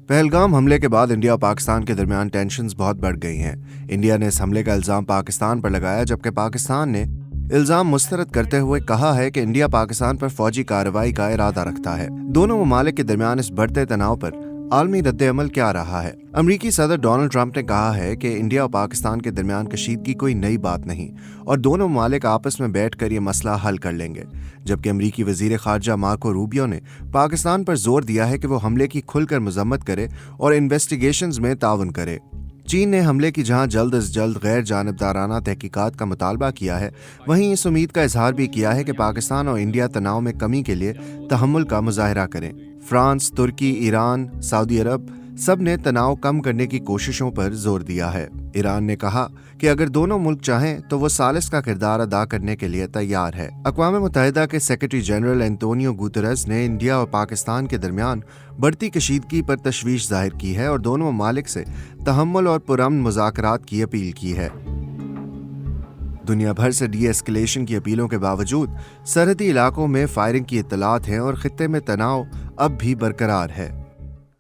पहलगाम हमले के बाद इंडिया और पाकिस्तान के दरमियान टेंशन्स बहुत बढ़ गई हैं। इंडिया ने इस हमले का इल्जाम पाकिस्तान पर लगाया, जबकि पाकिस्तान ने इल्जाम मुस्तरद करते हुए कहा है कि इंडिया पाकिस्तान पर फौजी कार्रवाई का इरादा रखता है। दोनों ममालिक के दरमियान इस बढ़ते तनाव पर आलमी रद्द-ए-अमल क्या रहा है? अमरीकी सदर डोनाल्ड ट्रंप ने कहा है कि इंडिया और पाकिस्तान के दरमियान कशीदगी कोई नई बात नहीं और दोनों ममालिक आपस में बैठकर ये मसला हल कर लेंगे। जबकि अमरीकी वजीर खारजा मार्को रूबियो ने पाकिस्तान पर जोर दिया है कि वो हमले की खुलकर मजम्मत करे और इन्वेस्टिगेशंस में ताउन करे। चीन ने हमले की जहां जल्द अज जल्द गैर जानबदाराना तहकीकात का मुतालबा किया है, वहीं इस उम्मीद का इजहार भी किया है कि पाकिस्तान और इंडिया तनाव में कमी के लिए तहम्मुल का मुजाहरा करें। फ्रांस, तुर्की, ईरान, सऊदी अरब सब ने तनाव कम करने की कोशिशों पर जोर दिया है। ईरान ने कहा कि अगर दोनों मुल्क चाहें तो वो सालिस का किरदार अदा करने के लिए तैयार है। अक़वाम मुत्तहिदा के सेक्रेटरी जनरल एंटोनियो गुतेरेस ने इंडिया और पाकिस्तान के दरमियान बढ़ती कशीदगी पर तशवीश जाहिर की है और दोनों ममालिक से तहम्मुल और पुरअमन मुज़ाकरात की अपील की है। दुनिया भर से डी-एस्केलेशन की अपीलों के बावजूद सरहदी इलाकों में फायरिंग की इत्तलात हैं और खित्ते में तनाव अब भी बरकरार है।